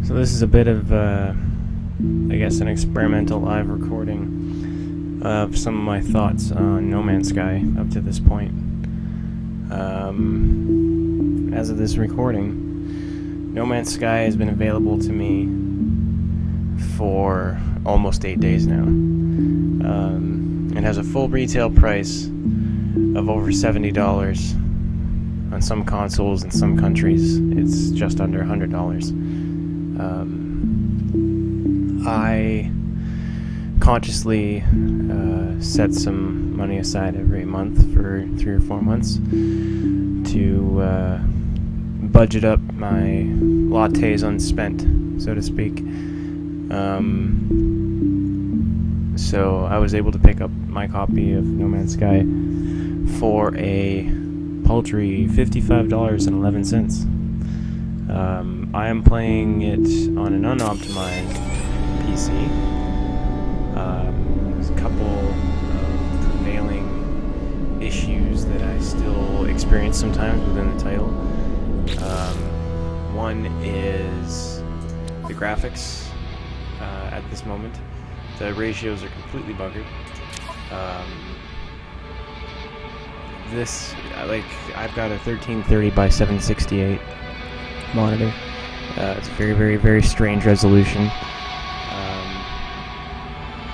So this is a bit of, I guess, an experimental live recording of some of my thoughts on No Man's Sky up to this point. As of this recording, No Man's Sky has been available to me for almost 8 days now. It has a full retail price of over $70. On some consoles in some countries, it's just under $100. I consciously set some money aside every month for 3 or 4 months to budget up my lattes unspent, so to speak. So I was able to pick up my copy of No Man's Sky for a paltry $55.11. I am playing it on an unoptimized PC. There's a couple of prevailing issues that I still experience sometimes within the title. One is the graphics at this moment. The ratios are completely buggered. I've got a 1330 by 768 monitor. It's a very, very, very strange resolution.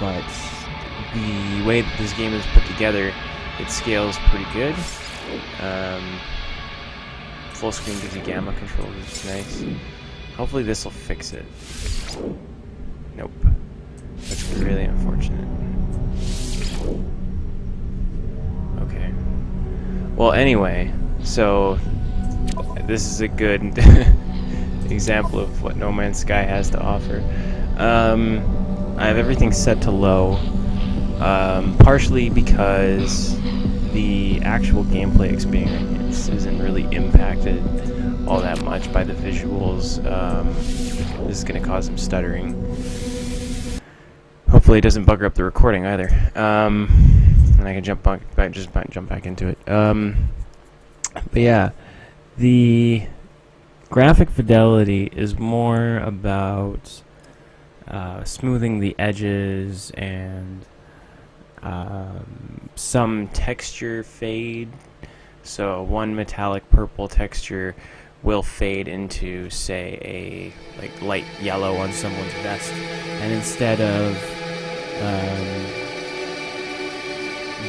But the way that this game is put together, it scales pretty good. Full screen gives you gamma control, which is nice. Hopefully this will fix it. Nope. That's really unfortunate. Okay. Well, anyway, so this is a good example of what No Man's Sky has to offer. I have everything set to low, partially because the actual gameplay experience isn't really impacted all that much by the visuals. This is going to cause some stuttering. Hopefully it doesn't bugger up the recording either. And I can jump back into it. But yeah, the graphic fidelity is more about smoothing the edges and some texture fade. So one metallic purple texture will fade into, say, a light yellow on someone's vest, and instead of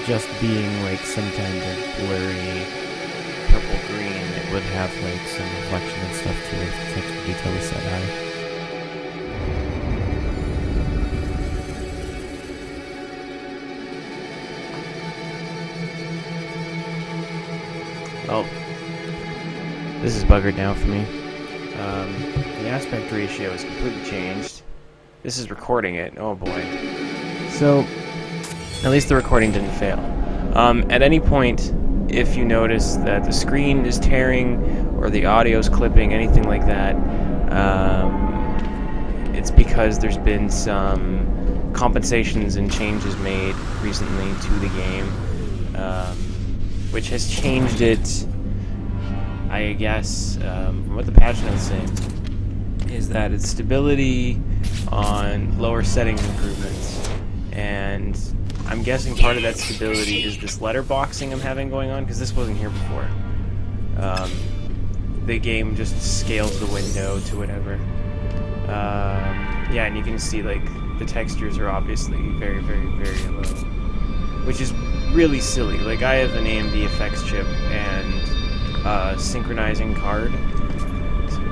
just being like some kind of blurry purple green, it would have like some reflection and stuff to it if the texture detail is set high. Well, this is buggered now for me. The aspect ratio is completely changed. This is recording it. Oh boy. So, at least the recording didn't fail. At any point, if you notice that the screen is tearing or the audio's clipping, anything like that, it's because there's been some compensations and changes made recently to the game, which has changed it. I guess from what the patch notes say is that it's stability on lower settings improvements, and I'm guessing part of that stability is this letterboxing I'm having going on, because this wasn't here before. The game just scales the window to whatever. Yeah, and you can see like the textures are obviously very, very, very low, which is really silly. Like, I have an AMD effects chip and synchronizing card,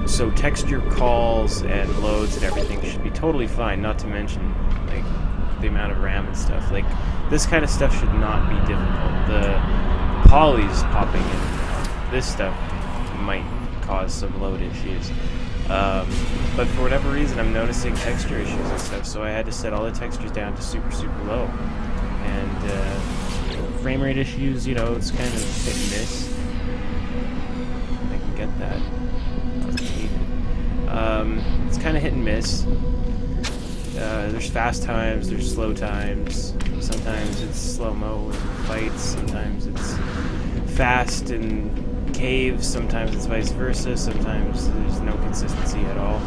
so texture calls and loads and everything should be totally fine, not to mention like the amount of RAM and stuff. Like, this kind of stuff should not be difficult. The polys popping in, this stuff might cause some load issues, but for whatever reason I'm noticing texture issues and stuff, so I had to set all the textures down to super, super low. And frame rate issues, you know, it's kind of hit and miss. I can get that. It's kind of hit and miss. There's fast times, there's slow times. Sometimes it's slow-mo in fights, sometimes it's fast in caves, sometimes it's vice versa, sometimes there's no consistency at all.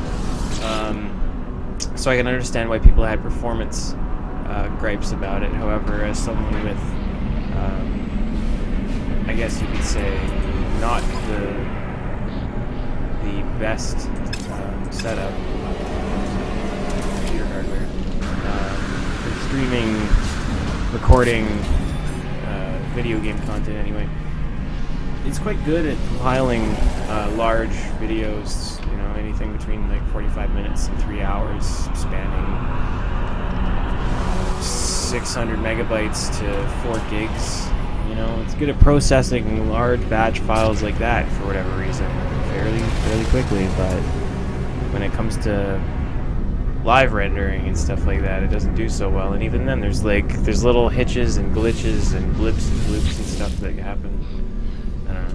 So I can understand why people had performance gripes about it. However, as someone with, I guess you could say, not the best setup, computer hardware, for streaming, recording video game content anyway, it's quite good at compiling large videos, you know, anything between like 45 minutes and 3 hours, spanning 600 megabytes to 4 gigs. You know, it's good at processing large batch files like that for whatever reason, fairly quickly. But when it comes to live rendering and stuff like that, it doesn't do so well. And even then, there's little hitches and glitches and blips and bloops and stuff that happen. I don't know.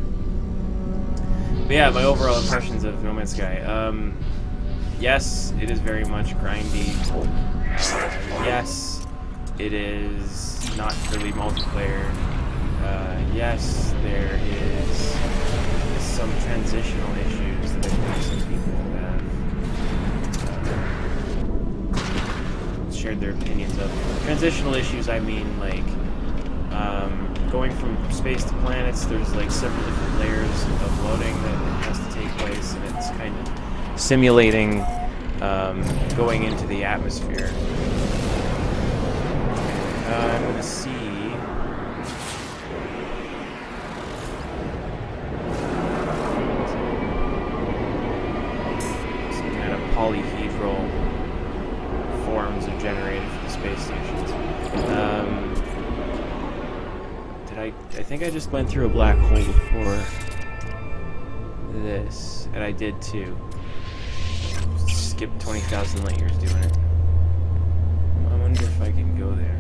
But yeah, my overall impressions of No Man's Sky. Yes, it is very much grindy. Yes, it is not really multiplayer. Yes, there is some transitional issues that I think some people have shared their opinions of. Transitional issues, I mean, like, going from space to planets, there's like several different layers of loading that has to take place, and it's kind of simulating going into the atmosphere. I'm going to see some kind of polyhedral forms are generated for the space stations. I think I just went through a black hole before this, and I did too. Skipped 20,000 light years doing it. I wonder if I can go there.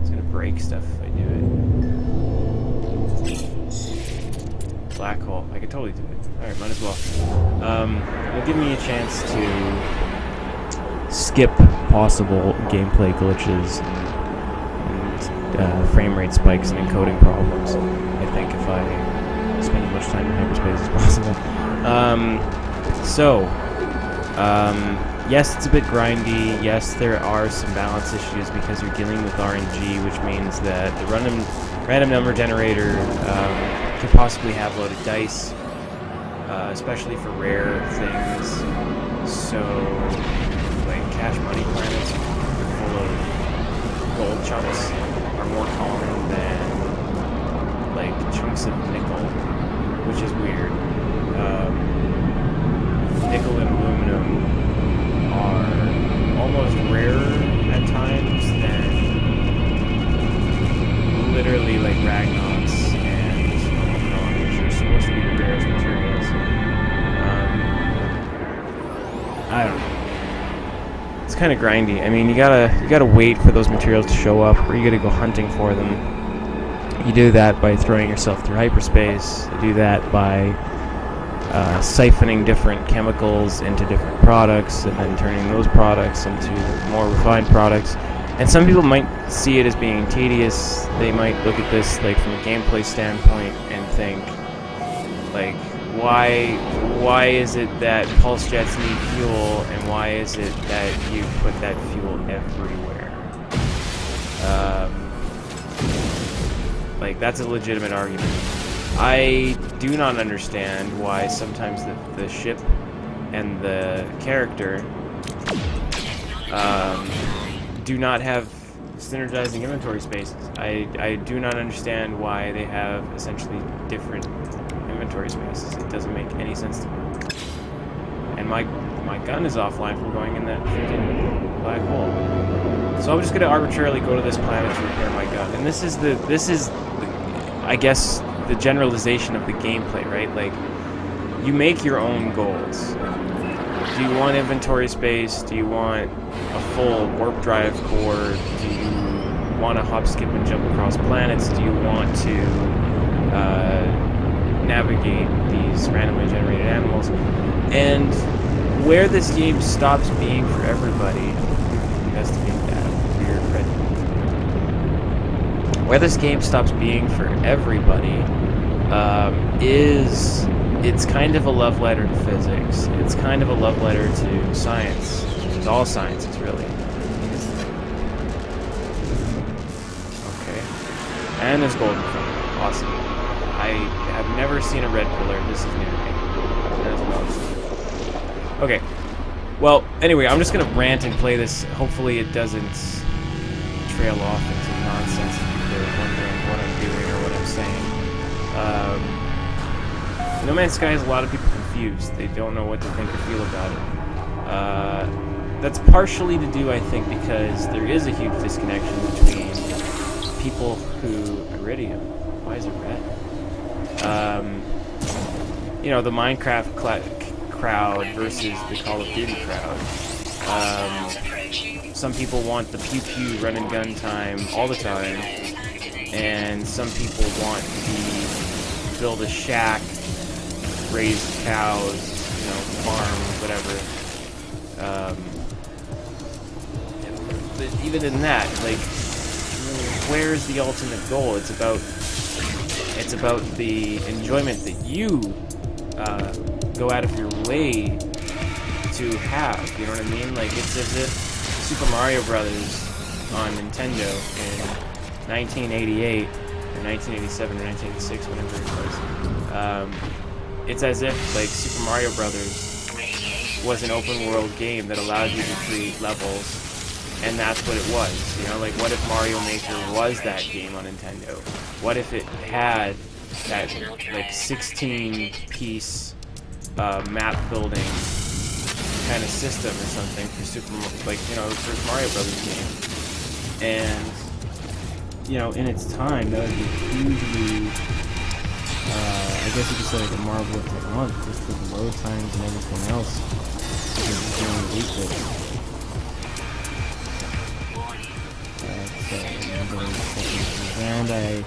It's gonna break stuff if I do it. Black hole. I could totally do it. Alright, might as well. It'll give me a chance to skip possible gameplay glitches and frame rate spikes and encoding problems, I think, if I spend as much time in hyperspace as possible. Yes, it's a bit grindy. Yes, there are some balance issues because you're dealing with RNG, which means that the random number generator could possibly have loaded dice, especially for rare things. So, like cash money planets full of gold chunks are more common than like chunks of nickel, which is weird. Nickel and aluminum are almost rarer at times than literally like Ragnox and Neutron, which are supposed to be the rarest materials. I don't know. It's kind of grindy. I mean, you gotta wait for those materials to show up, or you gotta go hunting for them. You do that by throwing yourself through hyperspace. You do that by siphoning different chemicals into different products, and then turning those products into more refined products. And some people might see it as being tedious. They might look at this like from a gameplay standpoint and think, like, why is it that pulse jets need fuel, and why is it that you put that fuel everywhere? Like, that's a legitimate argument. I do not understand why sometimes the ship and the character do not have synergizing inventory spaces. I do not understand why they have essentially different inventory spaces. It doesn't make any sense to me. And my gun is offline from going in that freaking black hole. So I'm just gonna arbitrarily go to this planet to repair my gun. And this is I guess the generalization of the gameplay, right? Like, you make your own goals. Do you want inventory space? Do you want a full warp drive core? Do you want to hop, skip, and jump across planets? Do you want to navigate these randomly generated animals? And where this game stops being for everybody, investigate that weird red. Where this game stops being for everybody is it's kind of a love letter to physics. It's kind of a love letter to science. It's all sciences, really. Okay. And there's golden film. Awesome. I have never seen a red pillar. This is new to me. There's a lot of stuff. Okay. Well, anyway, I'm just going to rant and play this. Hopefully it doesn't trail off into nonsense if people are wondering what I'm doing or what I'm saying. No Man's Sky has a lot of people confused. They don't know what to think or feel about it. That's partially to do, I think, because there is a huge disconnection between people who... Iridium? Why is it red? You know, the Minecraft crowd versus the Call of Duty crowd. Some people want the pew-pew run-and-gun time all the time, and some people want the build a shack, raise cows, you know, farm, whatever. But even in that, like, where's the ultimate goal? It's about the enjoyment that you go out of your way to have. You know what I mean? Like, it's as if Super Mario Brothers on Nintendo in 1988 or 1987 or 1986, whenever it was. It's as if, like, Super Mario Brothers was an open world game that allowed you to create levels, and that's what it was. You know, like, what if Mario Maker was that game on Nintendo? What if it had that, like, 16-piece map building kind of system or something for like, you know, the first Mario Brothers game? And, you know, in its time, that would be hugely, I guess you could say, like a marvel of technology, just with the load times and everything else. And I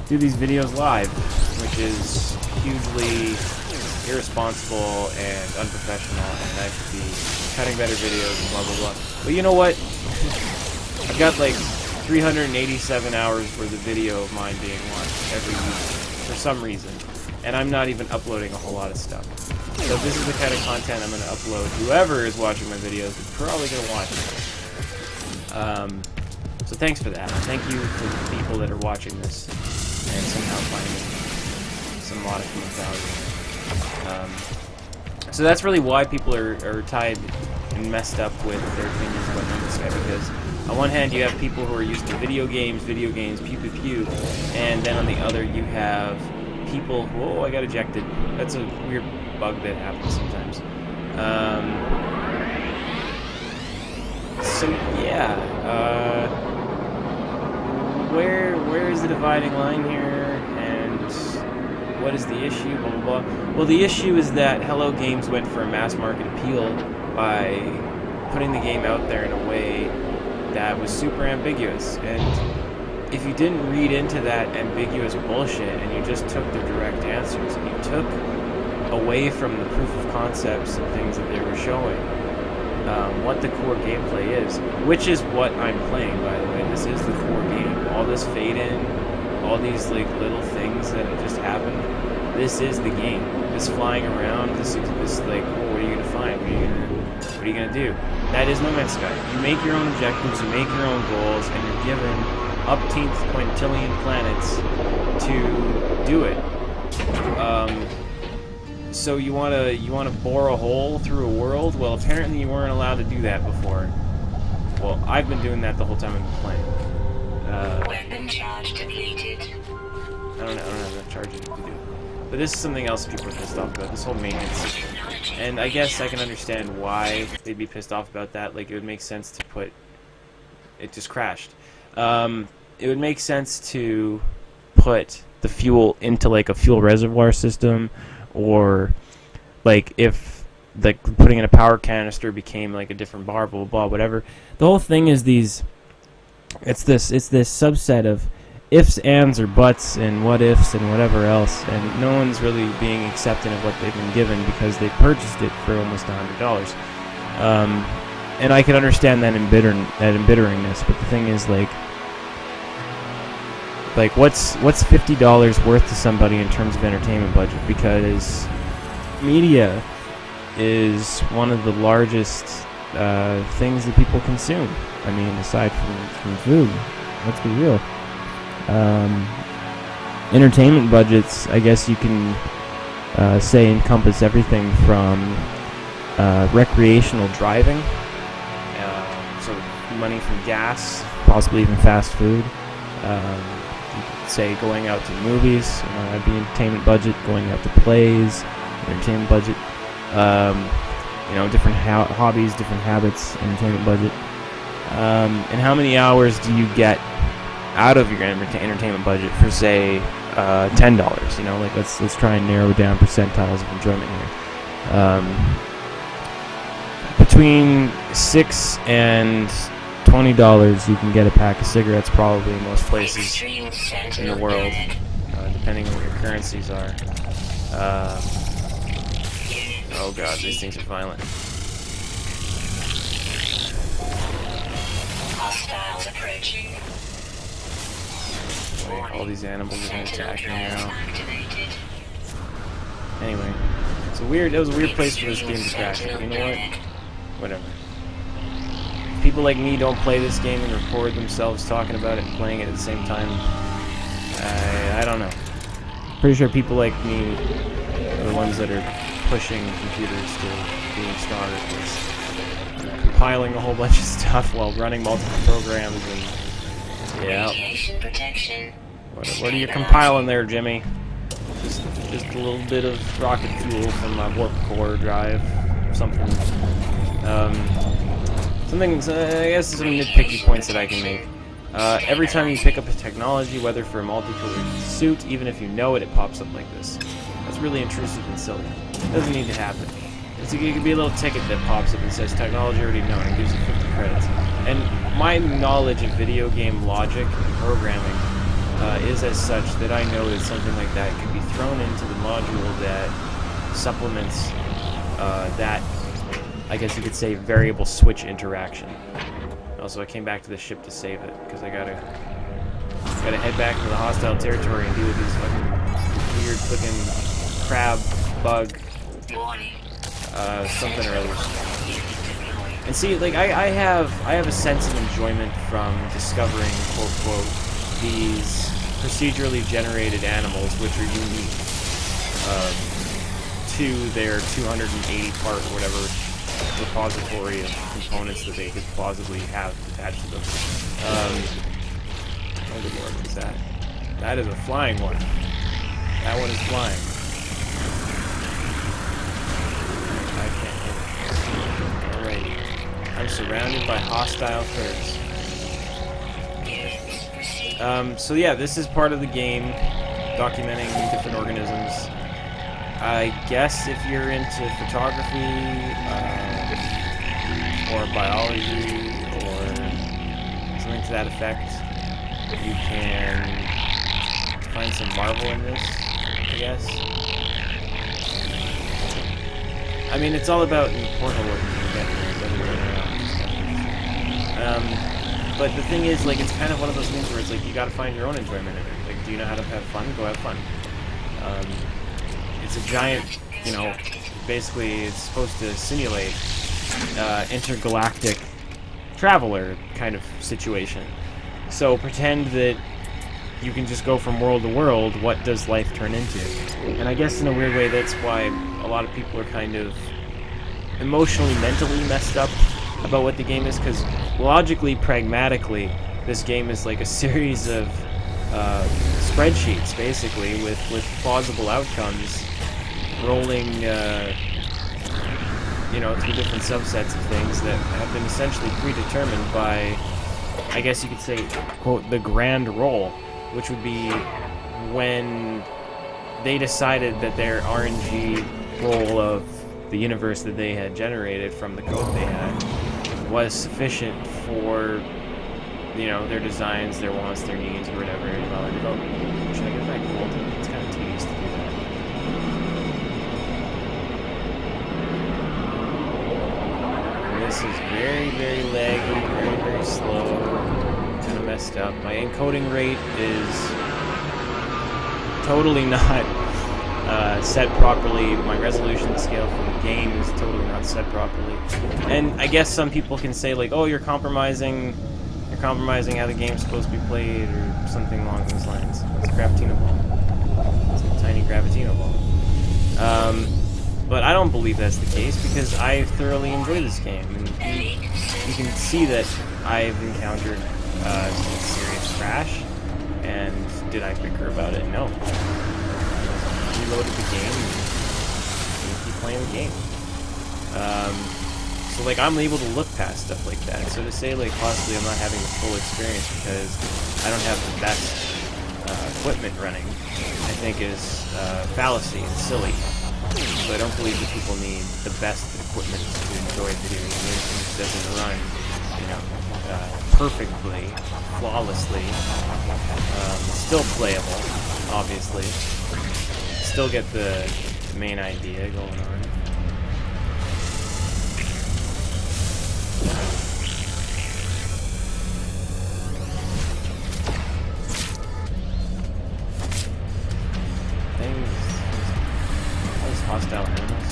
do these videos live, which is hugely irresponsible and unprofessional, and I should be cutting better videos and blah blah blah. But you know what? I've got like 387 hours worth of video of mine being watched every week for some reason, and I'm not even uploading a whole lot of stuff. So if this is the kind of content I'm going to upload, whoever is watching my videos is probably going to watch it. So thanks for that. Thank you for the people that are watching this and somehow finding some modicum of value. So that's really why people are tied and messed up with their opinions about No Man's Sky, because on one hand you have people who are used to video games, pew pew pew, and then on the other you have people who, oh, I got ejected. That's a weird bug that happens sometimes. So yeah, where is the dividing line here, and what is the issue? Blah blah blah. Well, the issue is that Hello Games went for a mass market appeal by putting the game out there in a way that was super ambiguous, and if you didn't read into that ambiguous bullshit and you just took the direct answers and you took away from the proof of concepts and things that they were showing, what the core gameplay is, which is what I'm playing, by the way. This is the core game. All this fade in, all these like little things that just happen, this is the game. This flying around, this like, oh, what are you gonna find? What are you gonna do? That is No Man's Sky. You make your own objectives, you make your own goals, and you're given upteenth quintillion planets to do it. So you wanna bore a hole through a world? Well, apparently you weren't allowed to do that before. Well, I've been doing that the whole time I've been playing. Weapon charge depleted. I don't have enough charging to do. But this is something else people are pissed off about, this whole maintenance system. And I guess I can understand why they'd be pissed off about that. Like, it would make sense to put... It just crashed. It would make sense to put the fuel into, like, a fuel reservoir system, or, like, if, like, putting in a power canister became, like, a different bar, blah, blah, blah, whatever. The whole thing is these... It's this subset of ifs, ands, or buts, and what ifs, and whatever else, and no one's really being accepting of what they've been given because they purchased it for almost $100. And I can understand that embitteringness, but the thing is, like, Like, what's $50 worth to somebody in terms of entertainment budget? Because media is one of the largest things that people consume. I mean, aside from food, let's be real. Entertainment budgets, I guess you can say, encompass everything from recreational driving, so money from gas, possibly even fast food. You could say going out to movies, that'd be entertainment budget. Going out to plays, entertainment budget. Different hobbies, different habits, entertainment budget. And how many hours do you get out of your entertainment budget for, say, $10? Like let's try and narrow down percentiles of enjoyment here. Between $6 and $20, you can get a pack of cigarettes probably in most places in the world, depending on what your currencies are. Oh god, these things are violent. Hostiles approaching. Wait, all these animals are going to attack me now. Anyway, it was a weird place for this game to crash. But you know what? Whatever. If people like me don't play this game and record themselves talking about it and playing it at the same time, I don't know. Pretty sure people like me are the ones that are pushing computers to being stronger, because compiling a whole bunch of stuff while running multiple programs and yeah. What are you compiling there, Jimmy? Just a little bit of rocket fuel from my warp core drive, something. I guess some nitpicky points that I can make. Every time you pick up a technology, whether for a multicolored suit, even if you know it, it pops up like this. That's really intrusive and silly. It doesn't need to happen. It could be a little ticket that pops up and says technology already known and gives you 50 credits. And my knowledge of video game logic and programming is as such that I know that something like that can be thrown into the module that supplements that, I guess you could say, variable switch interaction. Also, I came back to the ship to save it, because I gotta head back to the hostile territory and deal with these fucking weird-looking crab, bug, something or other. And see, like, I have a sense of enjoyment from discovering, quote, quote, these procedurally generated animals, which are unique to their 280 part or whatever repository of components that they could plausibly have attached to them. Oh good lord, what's that? That is a flying one. That one is flying. I can't hit it. Alright. I'm surrounded by hostile critters. So yeah, this is part of the game, documenting different organisms. I guess if you're into photography, or biology, or something to that effect, you can find some marvel in this, I guess. I mean, it's all about the portal work you get there, but the thing is, like, it's kind of one of those things where it's like, you gotta find your own enjoyment in it. Like, do you know how to have fun? Go have fun. It's a giant, basically it's supposed to simulate intergalactic traveler kind of situation. So pretend that you can just go from world to world. What does life turn into? And I guess in a weird way, that's why a lot of people are kind of emotionally, mentally messed up about what the game is, because logically, pragmatically, this game is like a series of spreadsheets, basically, with plausible outcomes rolling through different subsets of things that have been essentially predetermined by, I guess you could say, quote, the grand roll, which would be when they decided that their RNG roll of the universe that they had generated from the code they had was sufficient for, their designs, their wants, their needs, or whatever, while they're developing. Should I get back to Walton? It's kind of tedious to do that. This is very, very laggy, very, very slow, kind of messed up. My encoding rate is totally not set properly. My resolution scale for the game is totally not set properly. And I guess some people can say like, oh, you're compromising how the game's supposed to be played, or something along those lines. It's a Gravitino ball. It's a tiny Gravitino ball. But I don't believe that's the case, because I thoroughly enjoy this game, and you can see that I've encountered some serious crash. And did I bicker about it? No. Reloaded the game and keep playing the game. So like, I'm able to look past stuff like that. So to say like possibly I'm not having the full experience because I don't have the best equipment running, I think is fallacy and silly. So I don't believe that people need the best equipment to enjoy video games. It doesn't run, you know, perfectly, flawlessly. Still playable, obviously. Still get the main idea going on. Hostile animals.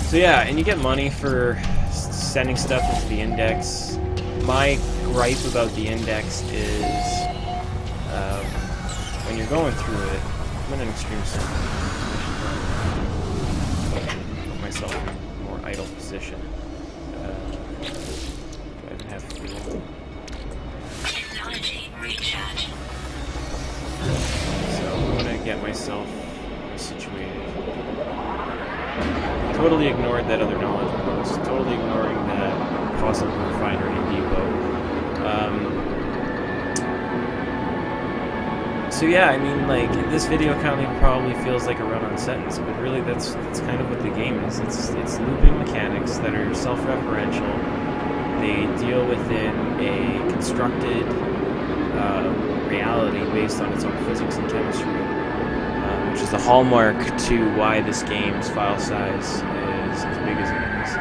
So yeah, and you get money for sending stuff into the index. My gripe about the index is when you're going through it, I'm in an extreme situation. Put myself in a more idle position. I didn't have fuel. Technology recharge. So I'm gonna get myself situated. Totally ignored that other knowledge post. Totally ignoring that possible refinery depot. So yeah, I mean, like, this video probably feels like a run-on sentence, but really that's kind of what the game is. It's looping mechanics that are self-referential. They deal within a constructed reality based on its own physics and chemistry. Which is the hallmark to why this game's file size is as big as it is.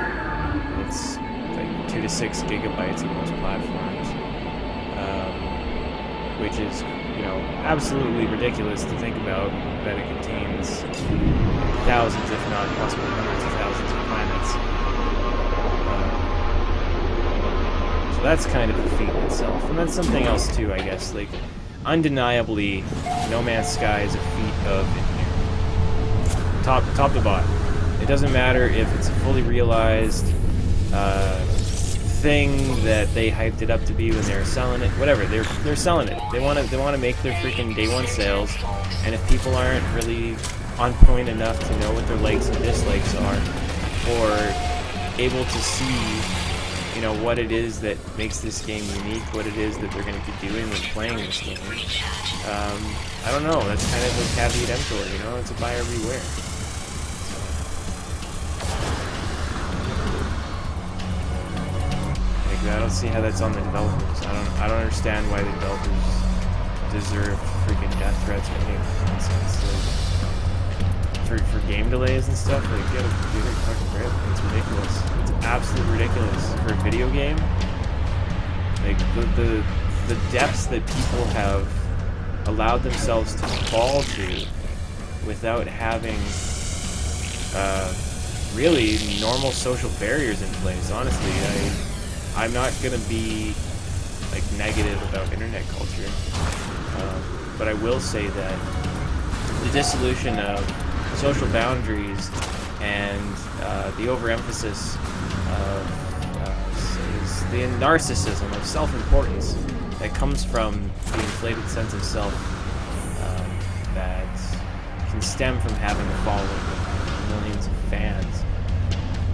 It's like 2 to 6 gigabytes on most platforms, which is, you know, absolutely ridiculous to think about that it contains thousands, if not possibly hundreds of thousands of planets. So that's kind of a feat in itself, and that's something else too, I guess. Like, undeniably, No Man's Sky is a feat of engineering. Top to bottom. It doesn't matter if it's a fully realized thing that they hyped it up to be when they were selling it. Whatever, they're selling it. They want to make their freaking day one sales, and if people aren't really on point enough to know what their likes and dislikes are, or able to see, you know, what it is that makes this game unique, what it is that they're going to be doing when playing this game. I don't know, that's kind of a caveat emptor, you know, it's a buyer beware. Like, I don't see how that's on the developers. I don't understand why the developers deserve freaking death threats or any nonsense. Like, for game delays and stuff, like, get a computer fucking grip. It's ridiculous. It's absolutely ridiculous for a video game. Like, the depths that people have allowed themselves to fall to without having really normal social barriers in place. Honestly, I'm not gonna be like negative about internet culture, but I will say that the dissolution of social boundaries and the overemphasis of is the narcissism of self-importance that comes from the inflated sense of self that can stem from having a following of millions of fans,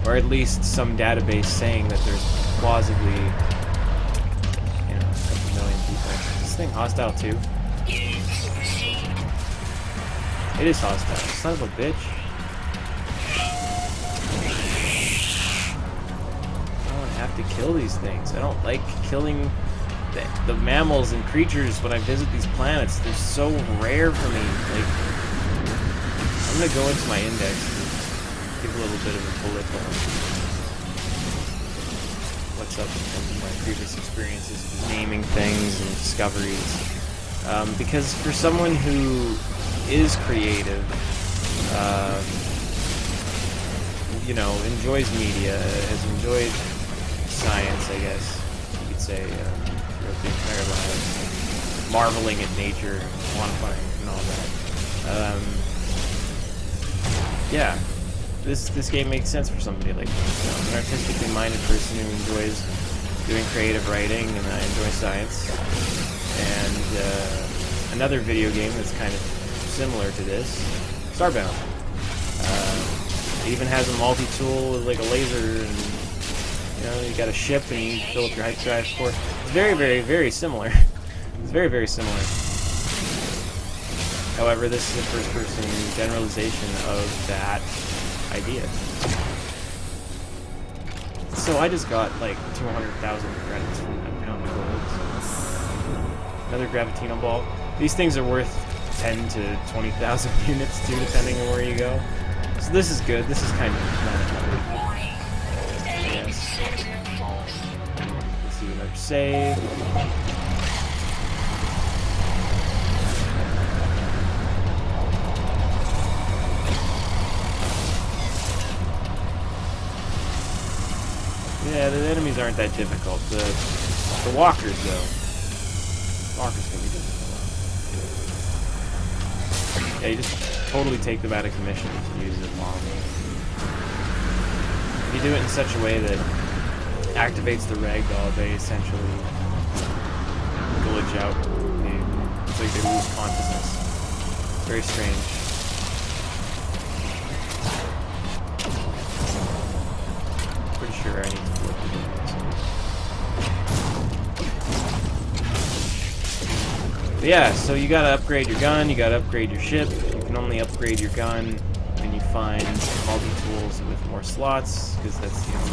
or at least some database saying that there's plausibly, you know, a couple million people. Is this thing hostile too? It is hostile. Son of a bitch. I don't have to kill these things. I don't like killing the mammals and creatures when I visit these planets. They're so rare for me. Like, I'm gonna go into my index and give a little bit of a bullet on what's up from my previous experiences naming things and discoveries. Because for someone who is creative, you know, enjoys media, has enjoyed science, I guess you could say, throughout the entire life, marveling at nature, quantifying, and all that. Yeah, this game makes sense for somebody like me. You know, I'm an artistically minded person who enjoys doing creative writing, and I enjoy science. And another video game that's kind of similar to this, Starbound. It even has a multi-tool with like a laser, and you know, you got a ship and you fill up your hyperdrive core. It's very, very, very similar. It's very, very similar. However, this is a first-person generalization of that idea. So I just got like 200,000 credits from that pound of gold. Another Gravitino ball. These things are worth 10 to 20,000 units too, depending on where you go. So this is good. This is kind of yes. Let's do another save. Yeah, the enemies aren't that difficult. The walkers, though. Walkers can be difficult. Yeah, you just totally take them out of commission to use it long. If you do it in such a way that activates the ragdoll, they essentially glitch out. It's like they lose consciousness. It's very strange. Pretty sure I need to flip it. But yeah, so you gotta upgrade your gun, you gotta upgrade your ship. You can only upgrade your gun when you find multi-tools with more slots, because that's the only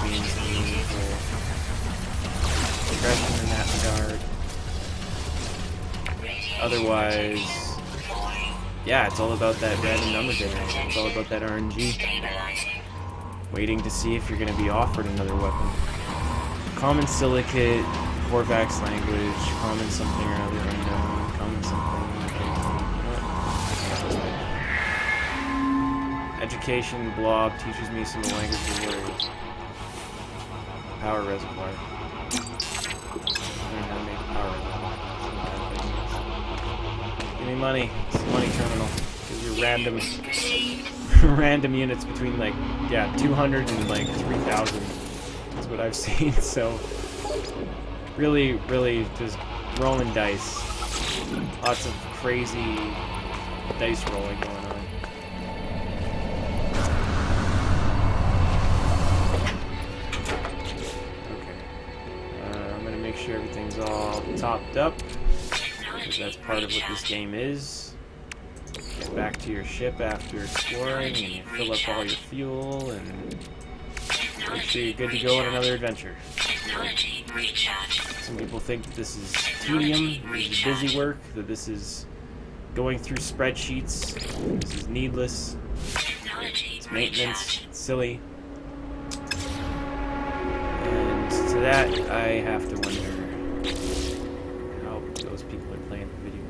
means of meaningful progression in that regard. Otherwise, yeah, it's all about that random number generation. It's all about that RNG. Waiting to see if you're going to be offered another weapon. Common silicate, Korvax language, common something or other unknown, common something. Education blob teaches me some language of words. Power reservoir. Learn how to make a power reservoir. Give me money. It's a money terminal. Gives you random random units between like, yeah, 200 and like 3,000 is what I've seen. So really, really just rolling dice. Lots of crazy dice rolling going on. Okay. I'm gonna make sure everything's all topped up, because that's part of what this game is. Get back to your ship after exploring, and you fill up all your fuel, and make sure you're good to go on another adventure. Some people think that this is tedium, this is busy work, that this is going through spreadsheets, this is needless, it's maintenance, it's silly. And to that, I have to wonder how those people are playing the video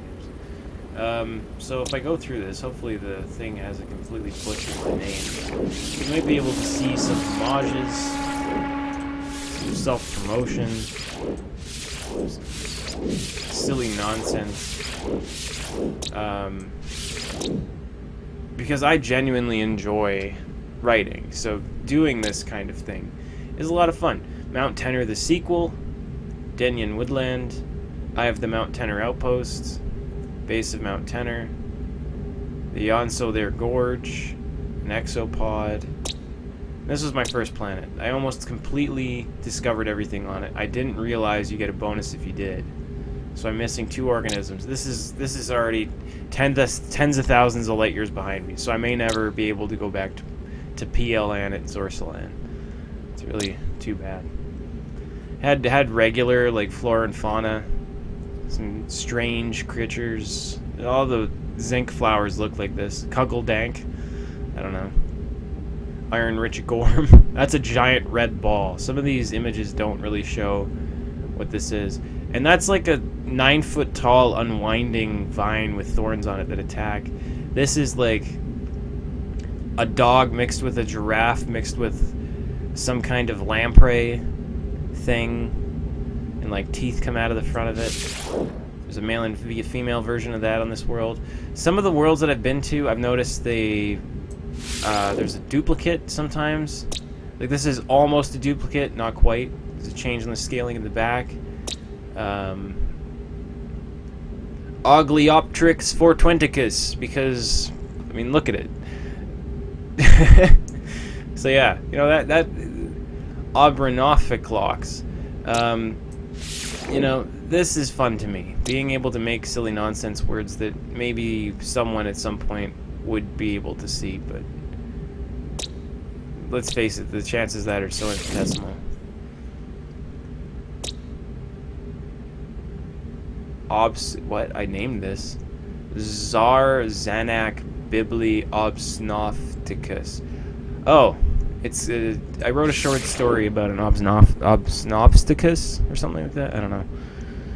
games. So if I go through this, hopefully the thing has a completely butchered the name. You might be able to see some homages, some self-promotion, silly nonsense. Because I genuinely enjoy writing, so doing this kind of thing is a lot of fun. Mount Tenor the sequel, Denyon Woodland, I have the Mount Tenor Outpost, base of Mount Tenor, the Yonso There Gorge, an exopod. This was my first planet. I almost completely discovered everything on it. I didn't realize you get a bonus if you did. So I'm missing 2 organisms. This is already tens of thousands of light years behind me. So I may never be able to go back to PLAN at Zorsalan. It's really too bad. Had regular like flora and fauna, some strange creatures. All the zinc flowers look like this. Kuggledank. I don't know. Iron Rich Gorm. That's a giant red ball. Some of these images don't really show what this is. And that's like a 9-foot tall unwinding vine with thorns on it that attack. This is like a dog mixed with a giraffe mixed with some kind of lamprey thing, and like teeth come out of the front of it. There's a male and female version of that on this world. Some of the worlds that I've been to, I've noticed there's a duplicate sometimes. Like this is almost a duplicate, not quite. There's a change in the scaling in the back. Oglioptrix fortwenticus, because I mean, look at it. So yeah, you know that Obranophiclox. You know, this is fun to me. Being able to make silly nonsense words that maybe someone at some point would be able to see, but let's face it, the chances of that are so infinitesimal. What? I named this. Zarzanac Bibbly Obsnopticus. Oh, it's I wrote a short story about an Obsnopticus or something like that. I don't know.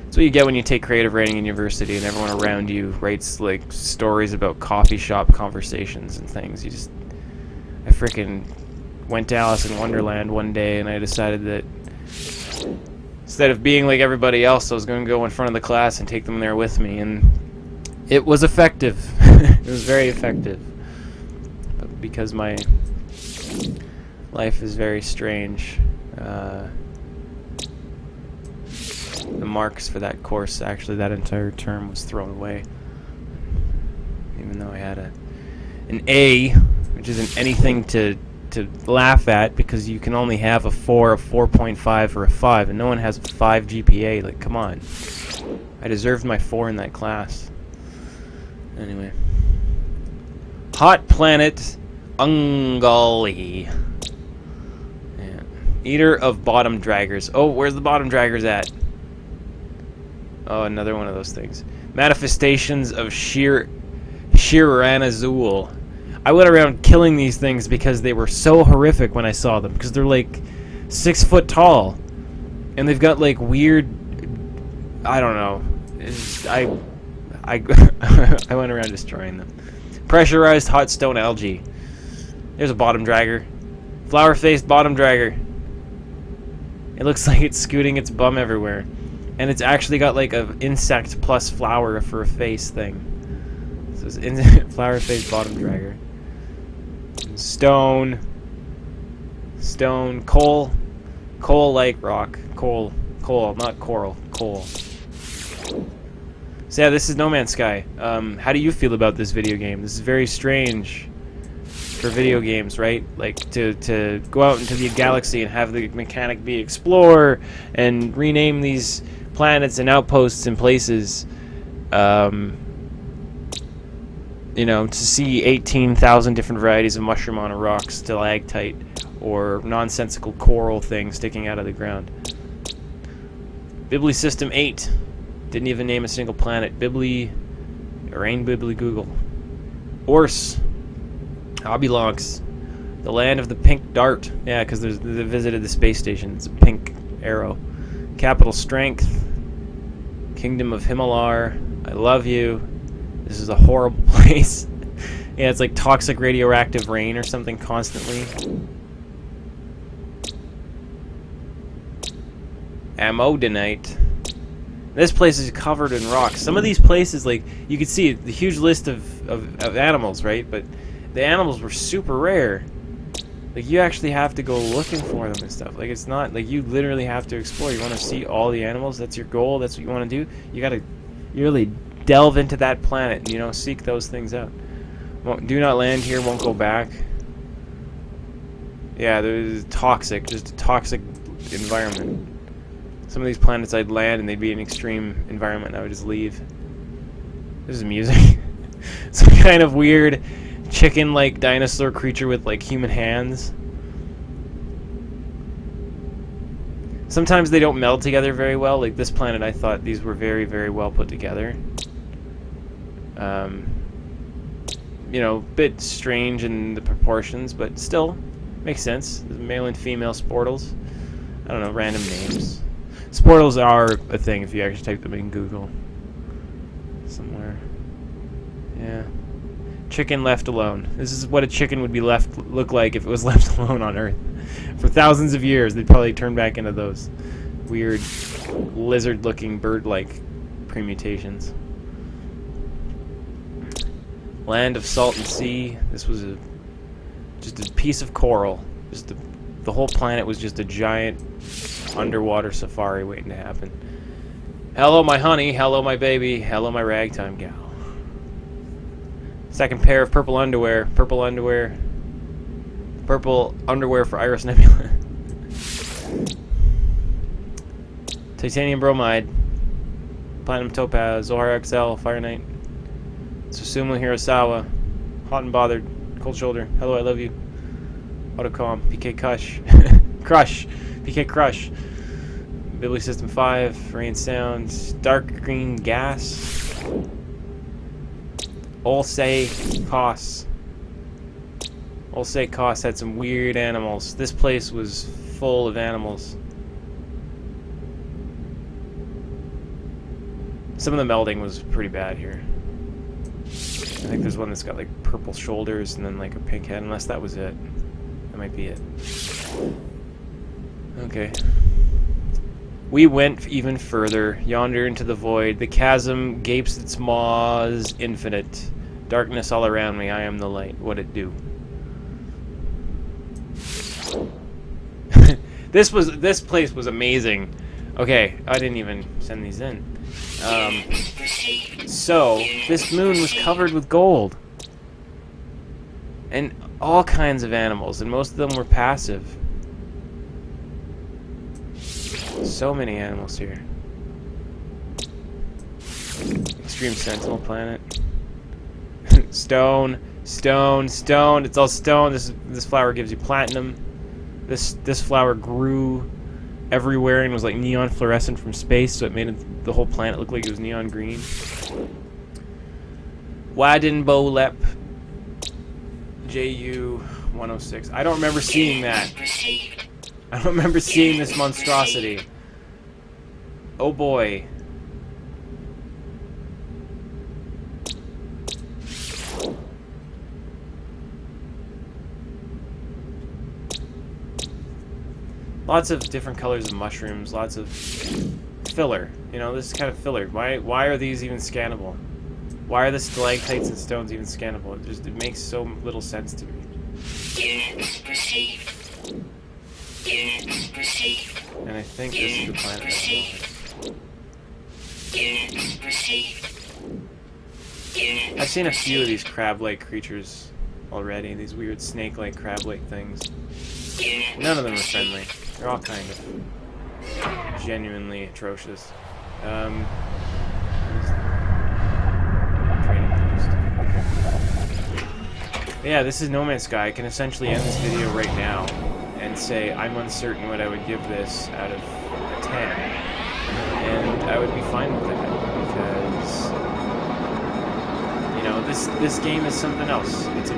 That's what you get when you take creative writing in university and everyone around you writes like stories about coffee shop conversations and things. I freaking went to Alice in Wonderland one day and I decided that instead of being like everybody else, I was going to go in front of the class and take them there with me, and it was effective. It was very effective. But because my life is very strange, the marks for that course, actually that entire term, was thrown away. Even though I had an A, which isn't anything to laugh at, because you can only have a 4, a 4.5, or a 5, and no one has a 5 GPA. Like, come on. I deserved my 4 in that class. Anyway. Hot planet Ungoli. Yeah. Eater of bottom draggers. Oh, where's the bottom draggers at? Oh, another one of those things. Manifestations of Shiranazul. I went around killing these things because they were so horrific when I saw them, because they're like 6 foot tall, and they've got like weird, I don't know. I went around destroying them. Pressurized hot stone algae. There's a bottom dragger. Flower-faced bottom dragger. It looks like it's scooting its bum everywhere, and it's actually got like a insect plus flower for a face thing. So it's flower-faced bottom dragger. Stone, coal-like rock, coal, not coral, coal. So yeah, this is No Man's Sky. How do you feel about this video game? This is very strange for video games, right? Like to go out into the galaxy and have the mechanic be explore and rename these planets and outposts and places. You know, to see 18,000 different varieties of mushroom on a rock, stalactite, or nonsensical coral thing sticking out of the ground. Bibbly System 8. Didn't even name a single planet. Bibbly, or ain't Bibbly Google. Orse. Obilonx. The land of the pink dart. Yeah, because they visited the space station. It's a pink arrow. Capital Strength. Kingdom of Himalar. I love you. This is a horrible place. Yeah, it's like toxic radioactive rain or something constantly. Amodonite. This place is covered in rocks. Some of these places, like, you can see the huge list of animals, right? But the animals were super rare. Like, you actually have to go looking for them and stuff. Like, it's not, like, you literally have to explore. You want to see all the animals? That's your goal? That's what you want to do? You gotta really delve into that planet and, you know, seek those things out. Do not land here, won't go back. Yeah, there's toxic, just a toxic environment. Some of these planets I'd land and they'd be an extreme environment and I would just leave. This is music. Some kind of weird chicken-like dinosaur creature with like human hands. Sometimes they don't meld together very well. Like this planet, I thought these were very, very well put together. You know, bit strange in the proportions, but still makes sense. There's male and female sportals. I don't know, random names. Sportals are a thing if you actually type them in Google. Somewhere. Yeah. Chicken left alone. This is what a chicken would be look like if it was left alone on Earth. For thousands of years, they'd probably turn back into those weird lizard-looking bird-like permutations. Land of salt and sea. This was just a piece of coral. Just the whole planet was just a giant underwater safari waiting to happen. Hello, my honey. Hello, my baby. Hello, my ragtime gal. Second pair of purple underwear. Purple underwear. Purple underwear for Iris Nebula. Titanium bromide. Platinum topaz. Zohar XL. Fire Knight. Susumu Hirasawa. Hot and bothered. Cold shoulder. Hello, I love you. Autocom. PK Kush. Crush. PK Crush. Bibbly System 5. Rain Sounds. Dark green gas. Olsay Koss. Olsay Koss had some weird animals. This place was full of animals. Some of the melding was pretty bad here. I think there's one that's got like purple shoulders and then like a pink head, unless that was it. That might be it. Okay. We went even further, yonder into the void. The chasm gapes its maws infinite. Darkness all around me, I am the light. What'd it do? This place was amazing. Okay, I didn't even send these in. So, this moon was covered with gold. And all kinds of animals, and most of them were passive. So many animals here. Extreme Sentinel planet. Stone, stone, stone. It's all stone. This flower gives you platinum. This flower grew everywhere and was like neon fluorescent from space, so it made the whole planet look like it was neon green. Waddenbolep JU 106. I don't remember seeing that. I don't remember seeing this monstrosity. Oh boy. Lots of different colors of mushrooms, lots of filler. You know, this is kind of filler. Why are these even scannable? Why are the stalactites and stones even scannable? It makes so little sense to me. Units received. Units received. And I think this is the planet. Units received. I've seen a few of these crab-like creatures already. These weird snake-like crab-like things. None of them are friendly. They're all kind of genuinely atrocious. Yeah, this is No Man's Sky. I can essentially end this video right now and say I'm uncertain what I would give this out of 10, and I would be fine with that because you know this game is something else. It's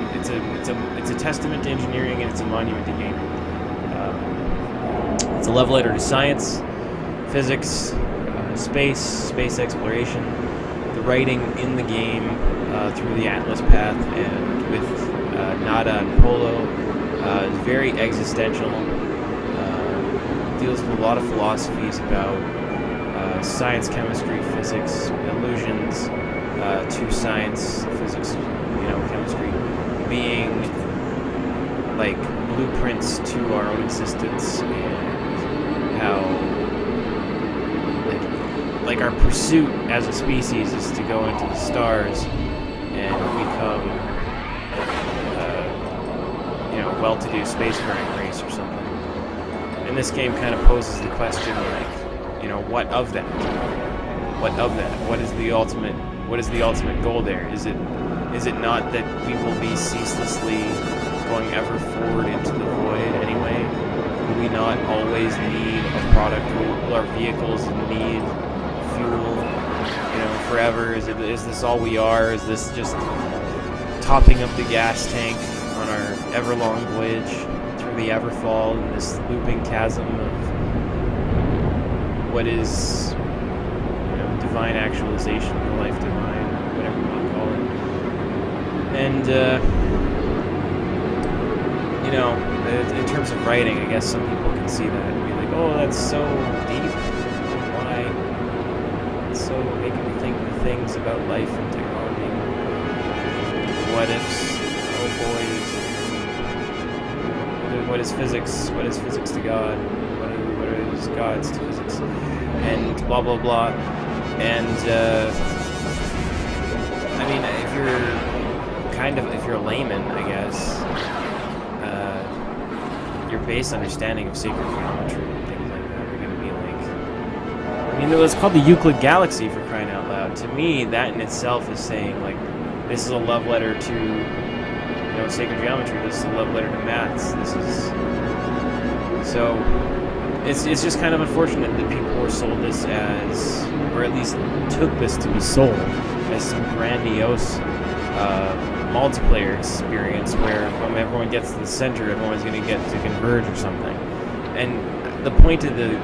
a testament to engineering and it's a monument to gaming. It's a love letter to science, physics, space exploration, the writing in the game through the Atlas path and with Nada and Polo is very existential. Deals with a lot of philosophies about science, chemistry, physics, allusions to science, physics, chemistry being like blueprints to our own existence, and how like our pursuit as a species is to go into the stars and become well-to-do spacefaring race or something. And this game kind of poses the question, like, what of that? What of that? What is the ultimate goal there? Is it not that we will be ceaselessly going ever forward into the void anyway? Will we not always need a product? Will our vehicles need fuel, forever? Is this all we are? Is this just topping up the gas tank on our ever-long voyage through the Everfall in this looping chasm of what is, divine actualization, the life divine, whatever you want to call it. And, in terms of writing, I guess some people can see that and be like, oh, that's so deep. Why? It's so making me think of things about life and technology. What ifs? Oh boys. What is physics? What is physics to God? What is God's to physics? And blah blah blah. And I mean, if you're a layman, I guess, your base understanding of sacred geometry and things like that are going to be like, it was called the Euclid Galaxy, for crying out loud. To me, that in itself is saying, like, this is a love letter to, sacred geometry. This is a love letter to maths. This is, so it's just kind of unfortunate that people were sold this as, or at least took this to be sold as some grandiose multiplayer experience where when everyone gets to the center, everyone's going to get to converge or something. And the point of the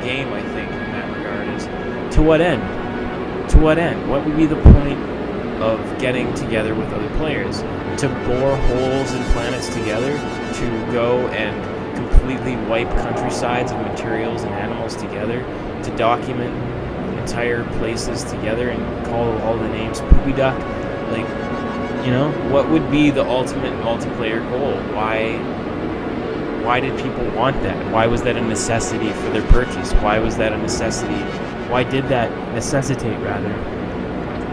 game, I think, in that regard is, to what end? To what end? What would be the point of getting together with other players? To bore holes in planets together? To go and completely wipe countrysides of materials and animals together? To document entire places together and call all the names Poopy Duck? Like, what would be the ultimate multiplayer goal? Why did people want that? Why was that a necessity for their purchase? Why was that a necessity? Why did that necessitate, rather,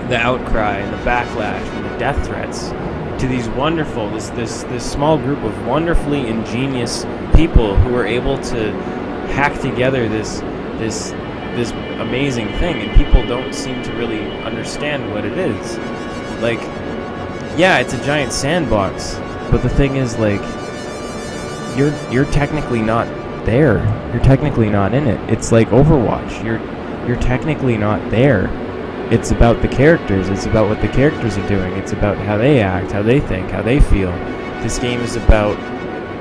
the outcry and the backlash and the death threats to these wonderful, this small group of wonderfully ingenious people who were able to hack together this amazing thing, and people don't seem to really understand what it is. Like, yeah, it's a giant sandbox, but the thing is, like, you're technically not there. You're technically not in it. It's like Overwatch. You're technically not there. It's about the characters. It's about what the characters are doing. It's about how they act, how they think, how they feel. This game is about,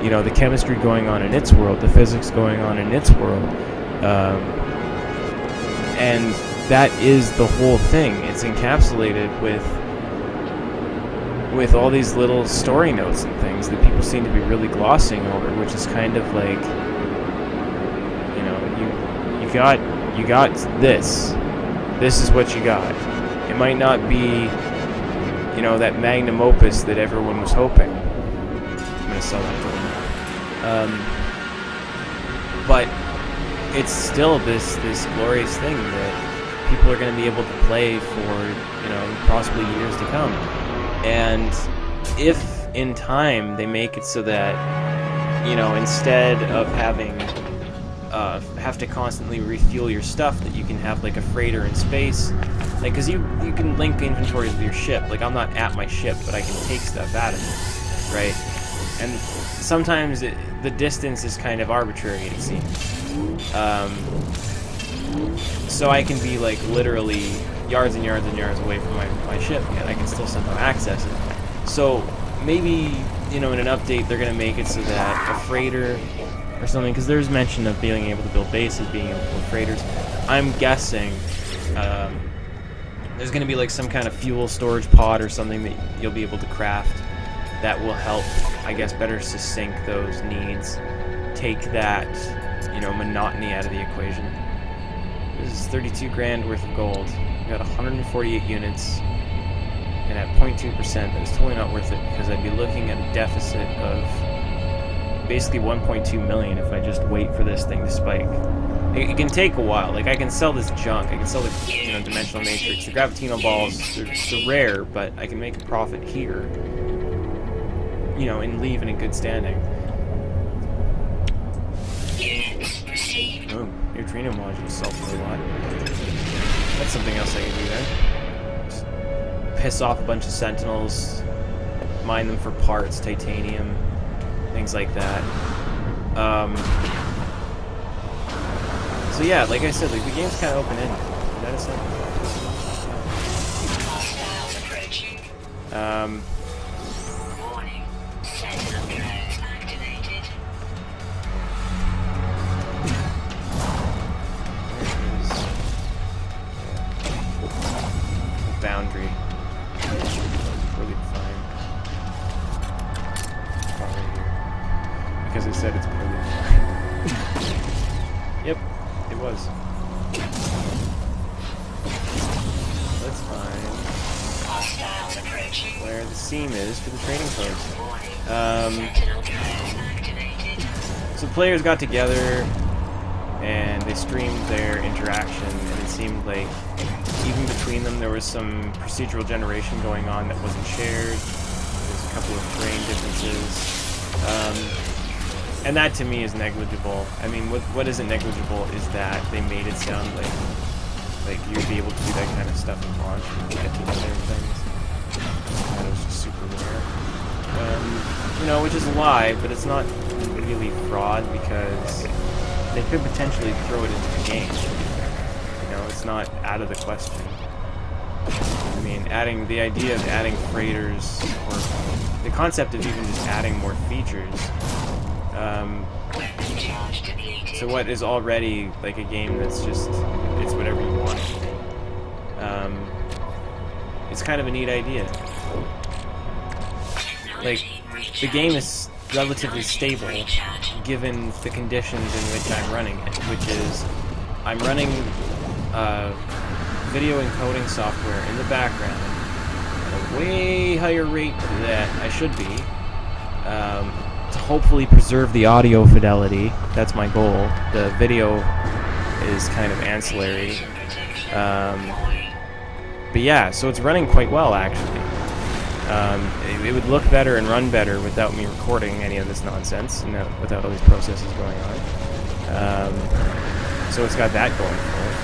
the chemistry going on in its world, the physics going on in its world, and that is the whole thing. It's encapsulated with all these little story notes and things that people seem to be really glossing over, which is kind of like, you got this. This is what you got. It might not be, that magnum opus that everyone was hoping. I'm gonna sell that for them. But it's still this glorious thing that people are going to be able to play for, possibly years to come. And if in time they make it so that, instead of having have to constantly refuel your stuff, that you can have like a freighter in space, like, because you can link inventories with your ship. Like, I'm not at my ship, but I can take stuff out of it, right? And sometimes the distance is kind of arbitrary, it seems. So I can be like literally yards and yards and yards away from my ship, and I can still somehow access it. So maybe, in an update they're going to make it so that a freighter or something, because there's mention of being able to build bases, being able to build freighters. I'm guessing there's going to be like some kind of fuel storage pod or something that you'll be able to craft that will help, I guess, better succinct those needs, take that, monotony out of the equation. This is 32 grand worth of gold. We got 148 units, and at 0.2%, that is totally not worth it, because I'd be looking at a deficit of basically 1.2 million if I just wait for this thing to spike. It can take a while. Like, I can sell this junk. I can sell the, dimensional matrix. The gravitino balls, they're rare, but I can make a profit here, and leave in a good standing. Oh, neutrino modules sell for a lot. That's something else I can do there. Just piss off a bunch of sentinels, mine them for parts, titanium, things like that. So yeah, like I said, like, the game's kind of open-ended. That is something. Warning. Sentinel drones activated. just said it's poorly defined. Yep, it was. Let's find Hostiles approaching. where the seam is for the trading post. Warning. Sentinel drones activated. So players got together and they streamed their interaction, and it seemed like even between them there was some procedural generation going on that wasn't shared. There's a couple of terrain differences. And that to me is negligible. I mean, what isn't negligible is that they made it sound like you'd be able to do that kind of stuff in launch and get to other things. That was just super rare. You know, which is a lie, but it's not really fraud because they could potentially throw it into the game. You know, it's not out of the question. I mean, the idea of adding freighters, or the concept of even just adding more features. So what is already like a game that's just, it's whatever you want it to be. It's kind of a neat idea. Like, the game is relatively stable given the conditions in which I'm running it, which is I'm running video encoding software in the background at a way higher rate than I should be, to hopefully preserve the audio fidelity. That's my goal. The video is kind of ancillary. But yeah, so it's running quite well actually. It would look better and run better without me recording any of this nonsense, and without all these processes going on. So it's got that going for it.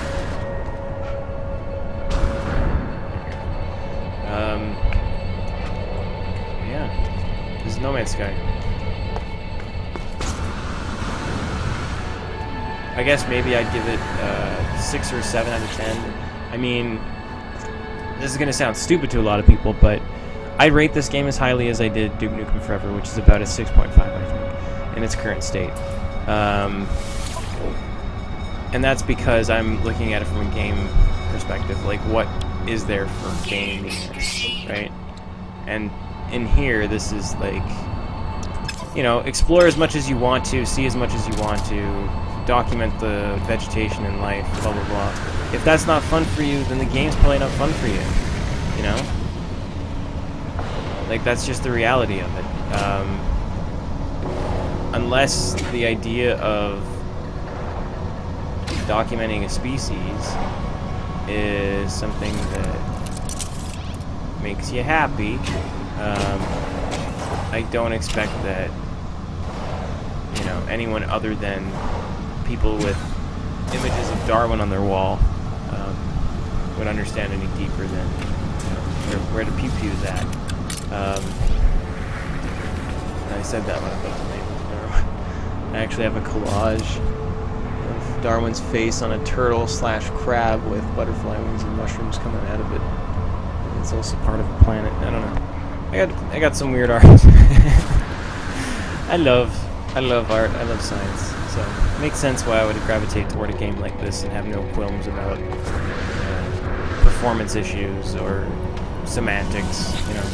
Yeah, this is No Man's Sky. I guess maybe I'd give it 6 or 7 out of 10. I mean, this is going to sound stupid to a lot of people, but I'd rate this game as highly as I did Duke Nukem Forever, which is about a 6.5, I think, in its current state. And that's because I'm looking at it from a game perspective, like what is there for gaming, right? And in here, this is like, you know, explore as much as you want to, see as much as you want to, document the vegetation and life, blah blah blah. If that's not fun for you, then the game's probably not fun for you, you know? Like, that's just the reality of it. Unless the idea of documenting a species is something that makes you happy, I don't expect that, you know, anyone other than people with images of Darwin on their wall would understand any deeper than, you know, where the pew-pew's at. And I said that when I put the name of Darwin. I actually have a collage of Darwin's face on a turtle/crab with butterfly wings and mushrooms coming out of it. It's also part of a planet. I don't know. I got some weird art. I love art. I love science. So it makes sense why I would gravitate toward a game like this and have no qualms about performance issues or semantics, you know.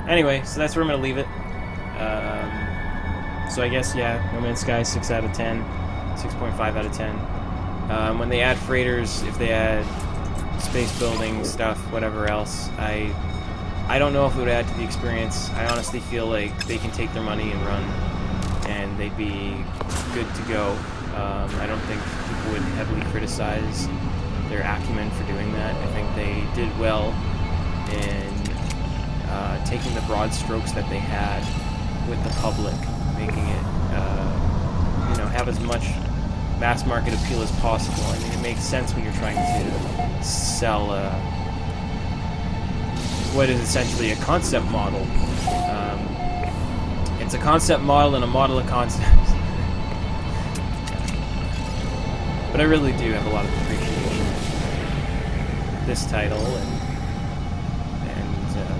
Anyway, so that's where I'm gonna leave it. So I guess, yeah, No Man's Sky 6 out of 10, 6.5 out of 10. When they add freighters, if they add space building stuff, whatever else, I don't know if it would add to the experience. I honestly feel like they can take their money and run, and they'd be good to go. I don't think people would heavily criticize their acumen for doing that. I think they did well in taking the broad strokes that they had with the public, making it, you know, have as much mass market appeal as possible. I mean, it makes sense when you're trying to sell what is essentially a concept model. It's a concept model and a model of concepts. But I really do have a lot of appreciation for this title and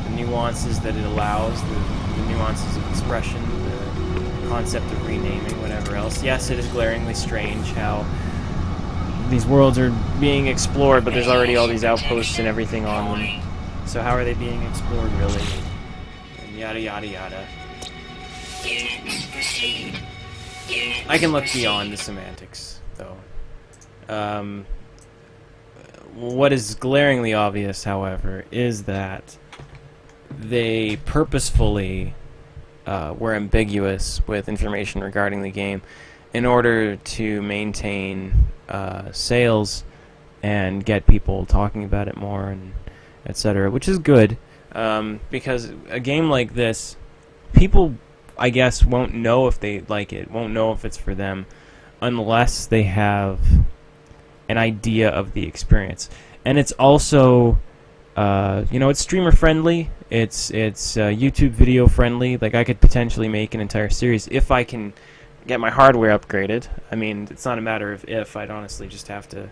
the nuances that it allows, the nuances of expression, the concept of renaming, whatever else. Yes, it is glaringly strange how these worlds are being explored, but there's already all these outposts and everything on them. So how are they being explored, really? And yada yada yada. Units received. Units I can look received. beyond the semantics, though. What is glaringly obvious, however, is that they purposefully were ambiguous with information regarding the game in order to maintain sales and get people talking about it more, and etc., which is good, because a game like this, people, I guess, won't know if they like it, won't know if it's for them, unless they have an idea of the experience. And it's also, it's streamer friendly. It's YouTube video friendly. Like, I could potentially make an entire series if I can get my hardware upgraded. I mean, it's not a matter of if. I'd honestly just have to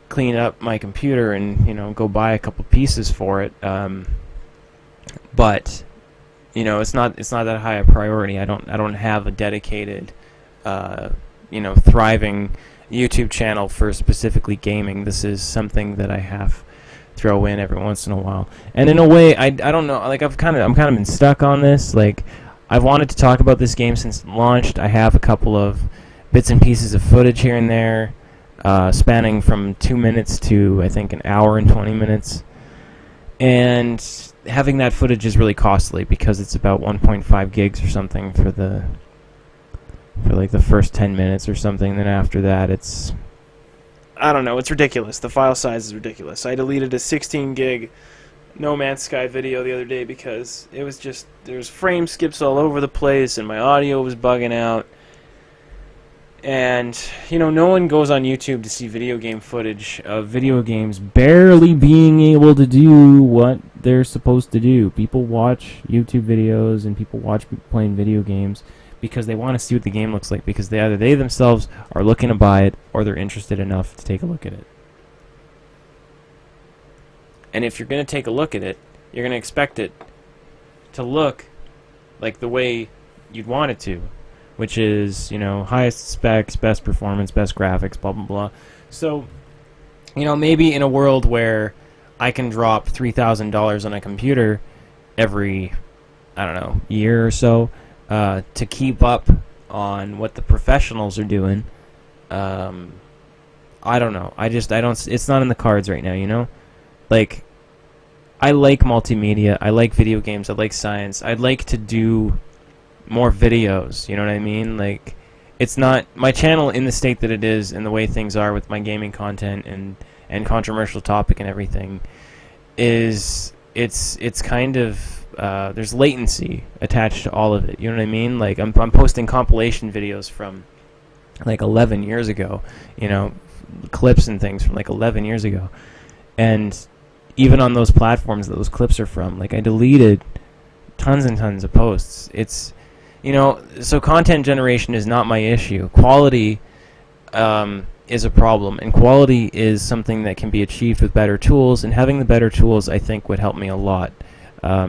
clean up my computer and go buy a couple pieces for it. But it's not that high a priority. I don't have a dedicated thriving YouTube channel for specifically gaming. This is something that I have throw in every once in a while. And in a way, I don't know, like I'm kind of been stuck on this. Like, I've wanted to talk about this game since it launched. I have a couple of bits and pieces of footage here and there, spanning from 2 minutes to I think an hour and 20 minutes. And having that footage is really costly because it's about 1.5 gigs or something for like the first 10 minutes or something. Then after that, it's, I don't know, it's ridiculous. The file size is ridiculous. I deleted a 16 gig No Man's Sky video the other day because it was just, there's frame skips all over the place and my audio was bugging out. And, no one goes on YouTube to see video game footage of video games barely being able to do what they're supposed to do. People watch YouTube videos and people watch people playing video games because they want to see what the game looks like, because either they themselves are looking to buy it or they're interested enough to take a look at it. And if you're going to take a look at it, you're going to expect it to look like the way you'd want it to, which is, highest specs, best performance, best graphics, blah, blah, blah. So, maybe in a world where I can drop $3,000 on a computer every, year or so, to keep up on what the professionals are doing, I don't know. It's not in the cards right now, Like, I like multimedia, I like video games, I like science. I'd like to do more videos, you know what I mean? Like, it's not, my channel in the state that it is and the way things are with my gaming content and controversial topic and everything is, it's kind of, there's latency attached to all of it, you know what I mean? Like, I'm posting compilation videos from like 11 years ago, clips and things from like 11 years ago, and even on those platforms that those clips are from, like, I deleted tons and tons of posts. It's, so content generation is not my issue. Quality is a problem, and quality is something that can be achieved with better tools, and having the better tools, I think, would help me a lot,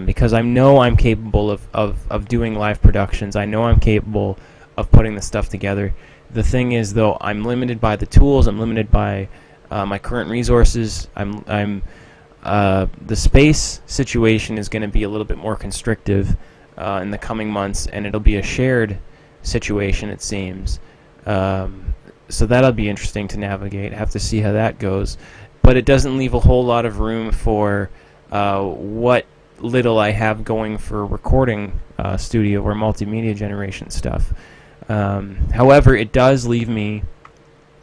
because I know I'm capable of doing live productions. I know I'm capable of putting the stuff together. The thing is, though, I'm limited by the tools. I'm limited by my current resources. The space situation is going to be a little bit more constrictive in the coming months, and it'll be a shared situation, it seems. So that'll be interesting to navigate. I have to see how that goes. But it doesn't leave a whole lot of room for what little I have going for recording studio or multimedia generation stuff. However, it does leave me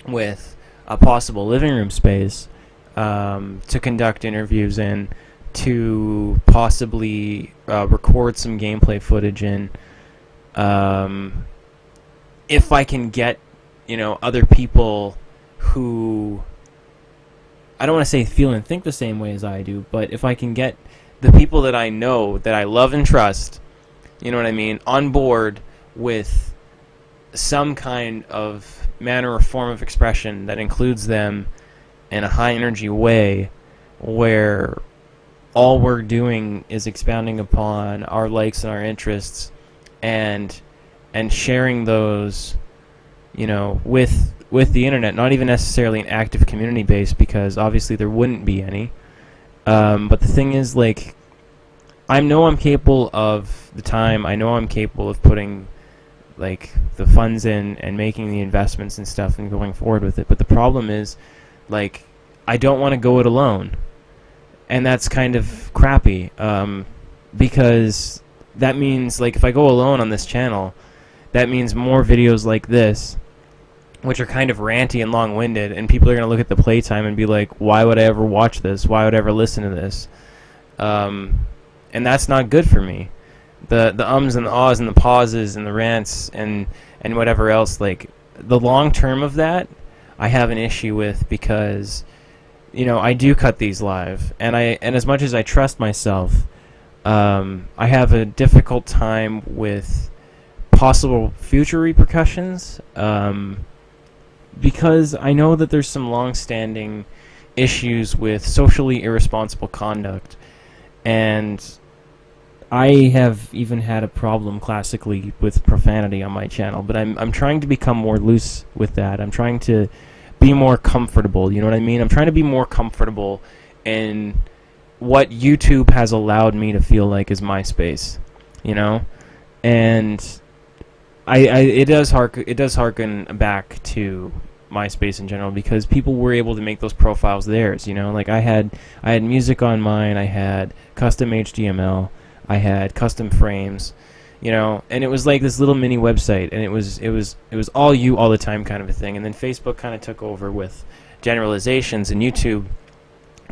with a possible living room space to conduct interviews in, to possibly record some gameplay footage in, if I can get, other people who, I don't want to say feel and think the same way as I do, but if I can get the people that I know, that I love and trust, you know what I mean, on board with some kind of manner or form of expression that includes them in a high energy way, where all we're doing is expounding upon our likes and our interests, and sharing those, with the internet. Not even necessarily an active community base, because obviously there wouldn't be any. But the thing is, like, I know I'm capable of the time. I know I'm capable of putting like the funds in and making the investments and stuff and going forward with it. But the problem is, like, I don't want to go it alone, and that's kind of crappy. Because that means, like, if I go alone on this channel, that means more videos like this, which are kind of ranty and long-winded, and people are going to look at the playtime and be like, why would I ever watch this? Why would I ever listen to this? And that's not good for me. The ums and the ahs and the pauses and the rants and whatever else, like, the long term of that, I have an issue with, because, you know, I do cut these live, and as much as I trust myself, I have a difficult time with possible future repercussions, because I know that there's some long-standing issues with socially irresponsible conduct, and I have even had a problem classically with profanity on my channel, but I'm trying to become more loose with that. I'm trying to be more comfortable, you know what I mean? I'm trying to be more comfortable in what YouTube has allowed me to feel like is my space, you know? And it does harken back to MySpace in general, because people were able to make those profiles theirs, you know? Like, I had music on mine, I had custom HTML, I had custom frames, you know, and it was like this little mini website, and it was all you all the time kind of a thing. And then Facebook kind of took over with generalizations, and YouTube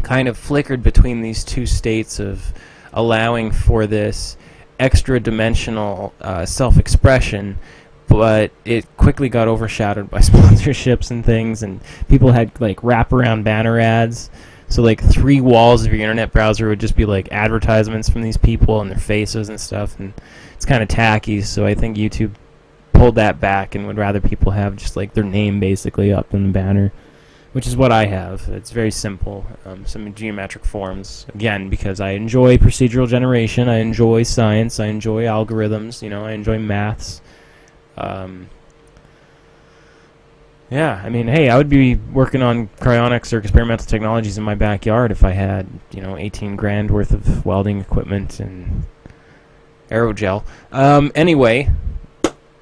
kind of flickered between these two states of allowing for this extra dimensional self-expression, but it quickly got overshadowed by sponsorships and things, and people had like wraparound banner ads. So like 3 walls of your internet browser would just be like advertisements from these people and their faces and stuff, and it's kind of tacky. So I think YouTube pulled that back and would rather people have just like their name basically up in the banner, which is what I have. It's very simple, some geometric forms, again, because I enjoy procedural generation, I enjoy science, I enjoy algorithms, you know, I enjoy maths. Yeah, I mean, hey, I would be working on cryonics or experimental technologies in my backyard if I had, you know, 18 grand worth of welding equipment and aerogel. Anyway,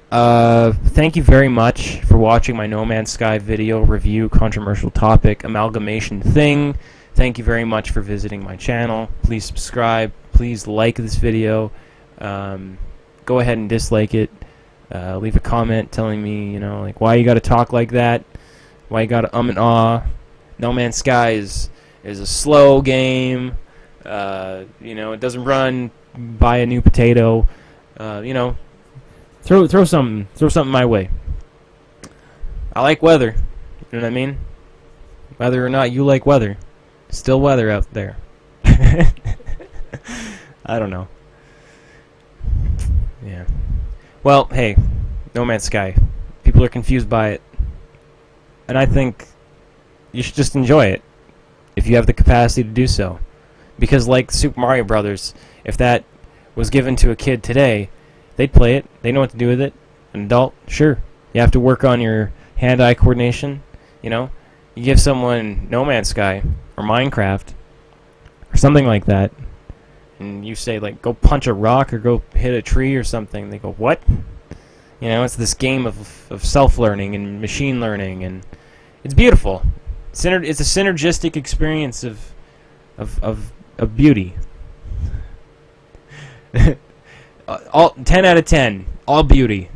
thank you very much for watching my No Man's Sky video review controversial topic amalgamation thing. Thank you very much for visiting my channel. Please subscribe. Please like this video. Go ahead and dislike it. Leave a comment telling me, you know, like, why you gotta talk like that, why you gotta and ah. No Man's Sky is a slow game. You know, it doesn't run. Buy a new potato. You know, throw something my way. I like weather. You know what I mean? Whether or not you like weather, still weather out there. I don't know. Yeah. Well, hey, No Man's Sky. People are confused by it. And I think you should just enjoy it if you have the capacity to do so. Because like Super Mario Brothers, if that was given to a kid today, they'd play it. They know what to do with it. An adult, sure. You have to work on your hand-eye coordination, you know? You give someone No Man's Sky or Minecraft or something like that, and you say, like, go punch a rock or go hit a tree or something, they go, what? You know, it's this game of self-learning and machine learning, and it's beautiful. It's a synergistic experience of beauty. All 10 out of 10, all beauty.